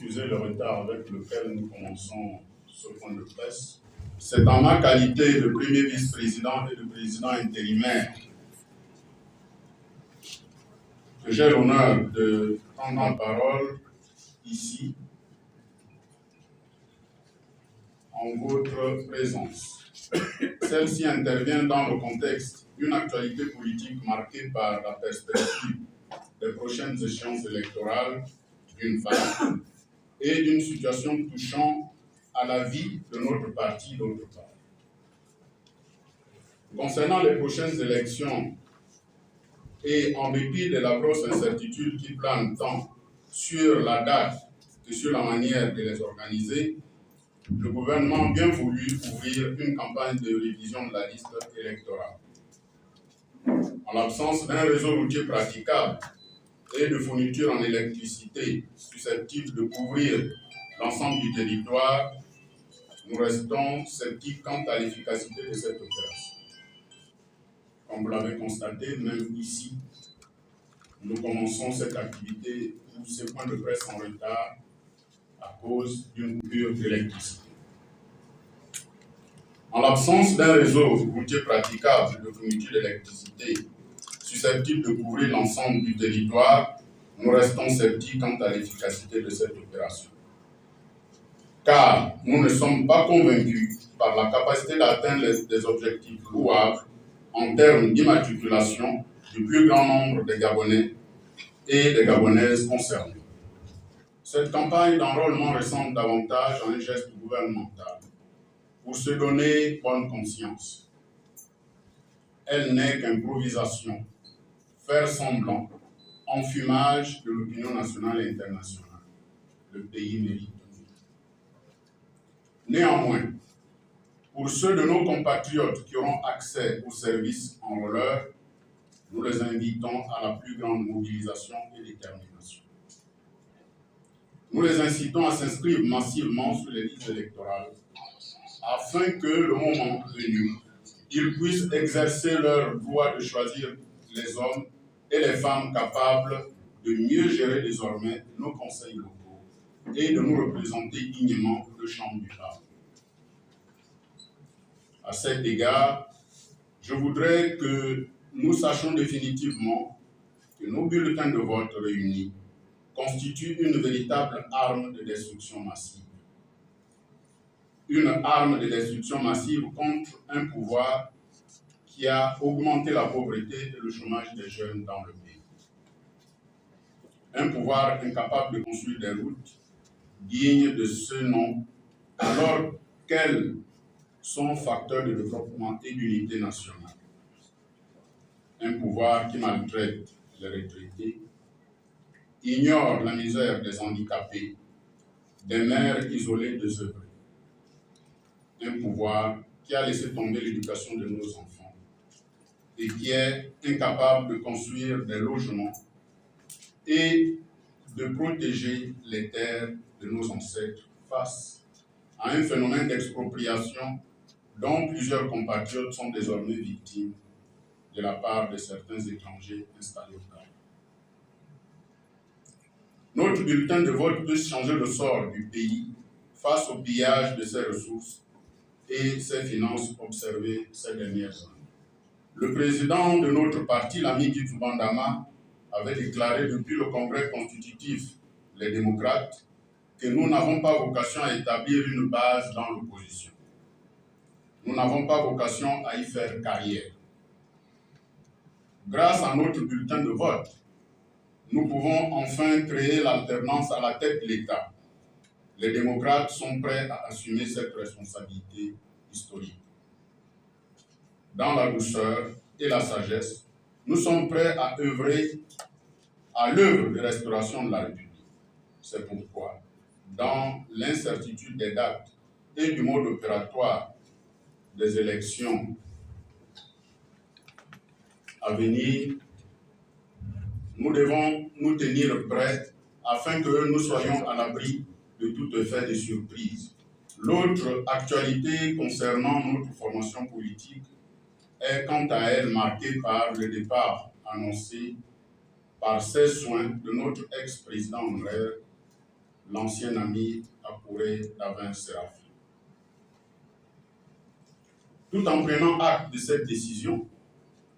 excuser le retard avec lequel nous commençons ce point de presse. C'est en ma qualité de premier vice-président et de président intérimaire que j'ai l'honneur de prendre la parole ici en votre présence. Celle-ci intervient dans le contexte d'une actualité politique marquée par la perspective des prochaines échéances électorales d'une part et d'une situation touchant à la vie de notre parti d'autre part. Concernant les prochaines élections et en dépit de la grosse incertitude qui plane tant sur la date que sur la manière de les organiser, le gouvernement a bien voulu ouvrir une campagne de révision de la liste électorale. En l'absence d'un réseau routier praticable et de fourniture en électricité susceptible de couvrir l'ensemble du territoire, nous restons sceptiques quant à l'efficacité de cette opération. Comme vous l'avez constaté, même ici, nous commençons cette activité ou ce point de presse en retard à cause d'une coupure d'électricité. En l'absence d'un réseau routier praticable de fourniture d'électricité susceptible de couvrir l'ensemble du territoire, nous restons sceptiques quant à l'efficacité de cette opération. Car nous ne sommes pas convaincus par la capacité d'atteindre des objectifs louables en termes d'immatriculation du plus grand nombre de Gabonais et des Gabonaises concernées. Cette campagne d'enrôlement ressemble davantage à un geste gouvernemental pour se donner bonne conscience. Elle n'est qu'improvisation, faire semblant, enfumage de l'opinion nationale et internationale. Le pays mérite mieux. Néanmoins, pour ceux de nos compatriotes qui auront accès aux services enrôleurs, nous les invitons à la plus grande mobilisation et détermination. Nous les incitons à s'inscrire massivement sur les listes électorales afin que, le moment venu, ils puissent exercer leur droit de choisir les hommes et les femmes capables de mieux gérer désormais nos conseils locaux et de nous représenter dignement le champ du Parlement. À cet égard, je voudrais que nous sachions définitivement que nos bulletins de vote réunis constituent une véritable arme de destruction massive. Une arme de destruction massive contre un pouvoir qui a augmenté la pauvreté et le chômage des jeunes dans le pays. Un pouvoir incapable de construire des routes dignes de ce nom, alors qu'elles sont facteurs de développement et d'unité nationale. Un pouvoir qui maltraite les retraités, ignore la misère des handicapés, des mères isolées désœuvrées. Un pouvoir qui a laissé tomber l'éducation de nos enfants et qui est incapable de construire des logements et de protéger les terres de nos ancêtres face à un phénomène d'expropriation dont plusieurs compatriotes sont désormais victimes de la part de certains étrangers installés au Ghana. Notre bulletin de vote peut changer le sort du pays face au pillage de ses ressources et ses finances observées ces dernières années. Le président de notre parti, l'ami Guy Bandama, avait déclaré depuis le congrès constitutif, les démocrates, que nous n'avons pas vocation à établir une base dans l'opposition. Nous n'avons pas vocation à y faire carrière. Grâce à notre bulletin de vote, nous pouvons enfin créer l'alternance à la tête de l'État. Les démocrates sont prêts à assumer cette responsabilité historique. Dans la douceur et la sagesse, nous sommes prêts à œuvrer à l'œuvre de restauration de la République. C'est pourquoi, dans l'incertitude des dates et du mode opératoire des élections à venir, nous devons nous tenir prêts afin que nous soyons à l'abri de tout effet de surprise. L'autre actualité concernant notre formation politique est quant à elle marquée par le départ annoncé par ses soins de notre ex-président honoraire, l'ancien ami Akouré Davin Séraphin. Tout en prenant acte de cette décision,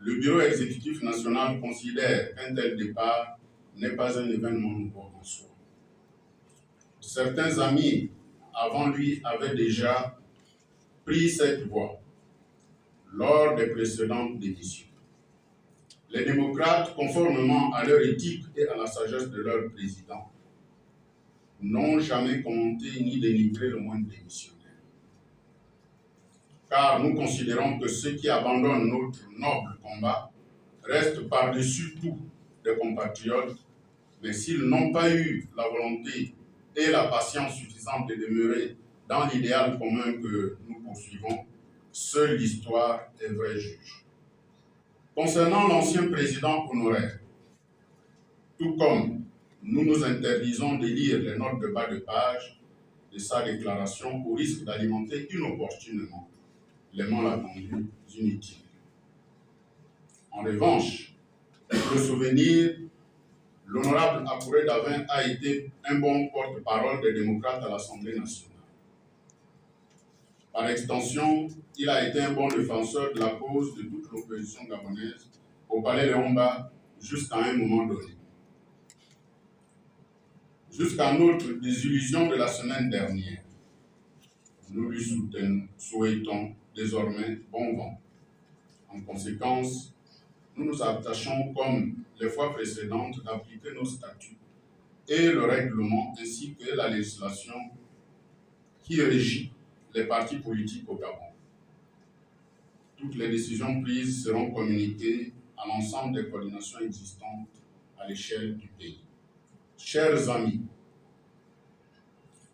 le Bureau exécutif national considère qu'un tel départ n'est pas un événement nouveau en soi. Certains amis avant lui avaient déjà pris cette voie lors des précédentes démissions. Les démocrates, conformément à leur éthique et à la sagesse de leur président, n'ont jamais commenté ni dénigré le moindre démissionnaire. Car nous considérons que ceux qui abandonnent notre noble combat restent par-dessus tout des compatriotes, mais s'ils n'ont pas eu la volonté et la patience suffisante de demeurer dans l'idéal commun que nous poursuivons, seule l'histoire est vrai juge. Concernant l'ancien président honoraire, tout comme nous nous interdisons de lire les notes de bas de page de sa déclaration au risque d'alimenter inopportunément les malentendus inutiles. En revanche, pour le souvenir, l'honorable Akouré Davin a été un bon porte-parole des démocrates à l'Assemblée nationale. Par extension, il a été un bon défenseur de la cause de toute l'opposition gabonaise au Palais Léomba jusqu'à un moment donné. Jusqu'à notre désillusion de la semaine dernière, nous lui souhaitons désormais bon vent. En conséquence, nous nous attachons, comme les fois précédentes, d'appliquer nos statuts et le règlement ainsi que la législation qui régit les partis politiques au Gabon. Toutes les décisions prises seront communiquées à l'ensemble des coordinations existantes à l'échelle du pays. Chers amis,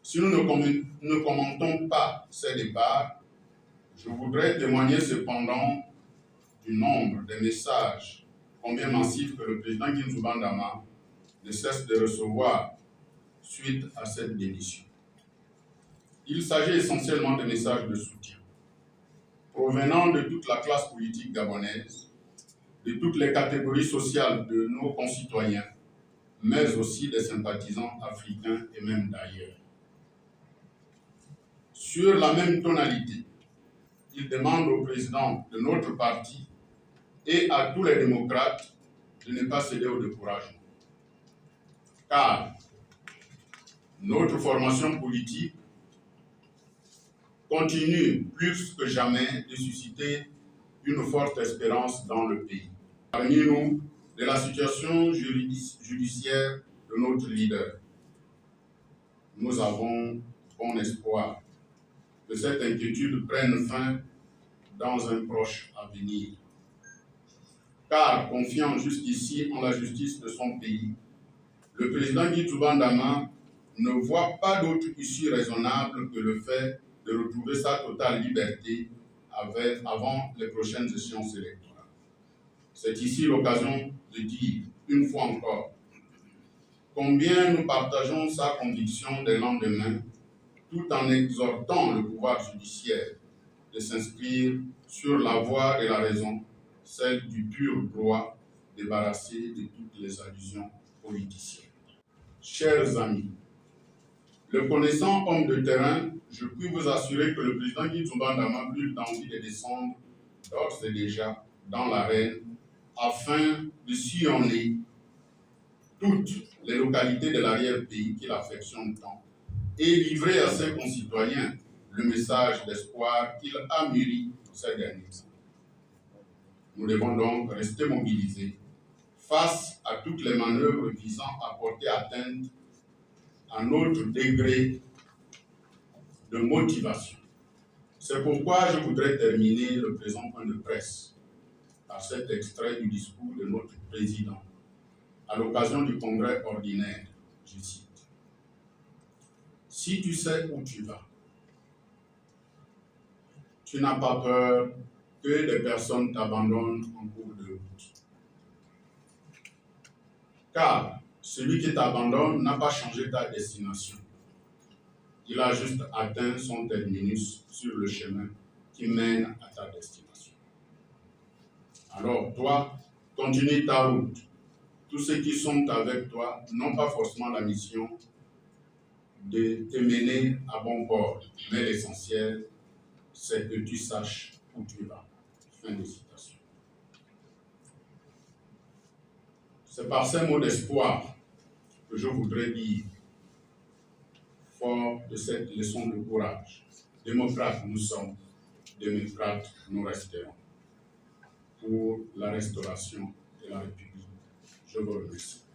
si nous ne commentons pas ces départs, je voudrais témoigner cependant du nombre de messages combien massifs que le président Guinzouban Dama ne cesse de recevoir suite à cette démission. Il s'agit essentiellement de messages de soutien provenant de toute la classe politique gabonaise, de toutes les catégories sociales de nos concitoyens, mais aussi des sympathisants africains et même d'ailleurs. Sur la même tonalité, il demande au président de notre parti et à tous les démocrates de ne pas céder au découragement. Car notre formation politique continue plus que jamais de susciter une forte espérance dans le pays. Parmi nous, de la situation judiciaire de notre leader, nous avons bon espoir que cette inquiétude prenne fin dans un proche avenir. Car, confiant jusqu'ici en la justice de son pays, le président Guinzouban Dama ne voit pas d'autre issue raisonnable que le fait de retrouver sa totale liberté avant les prochaines échéances électorales. C'est ici l'occasion de dire, une fois encore, combien nous partageons sa conviction des lendemains, tout en exhortant le pouvoir judiciaire de s'inscrire sur la voie de la raison, celle du pur droit, débarrassé de toutes les allusions politiciennes. Chers amis, le connaissant homme de terrain, je puis vous assurer que le président Guinzouban Dama brûle d'envie de descendre d'ores et déjà dans l'arène afin de sillonner toutes les localités de l'arrière-pays qu'il affectionne tant et livrer à ses concitoyens le message d'espoir qu'il a mûri ces derniers temps. Nous devons donc rester mobilisés face à toutes les manœuvres visant à porter atteinte à notre degré de motivation. C'est pourquoi je voudrais terminer le présent point de presse par cet extrait du discours de notre président à l'occasion du congrès ordinaire. Je cite: « Si tu sais où tu vas, tu n'as pas peur que des personnes t'abandonnent en cours de route. Car celui qui t'abandonne n'a pas changé ta destination. Il a juste atteint son terminus sur le chemin qui mène à ta destination. Alors toi, continue ta route. Tous ceux qui sont avec toi n'ont pas forcément la mission de te mener à bon port. Mais l'essentiel, c'est que tu saches où tu vas. Fin de citation. C'est par ces mots d'espoir que je voudrais dire, fort de cette leçon de courage, démocrates nous sommes, démocrates nous resterons, pour la restauration de la République. Je vous remercie.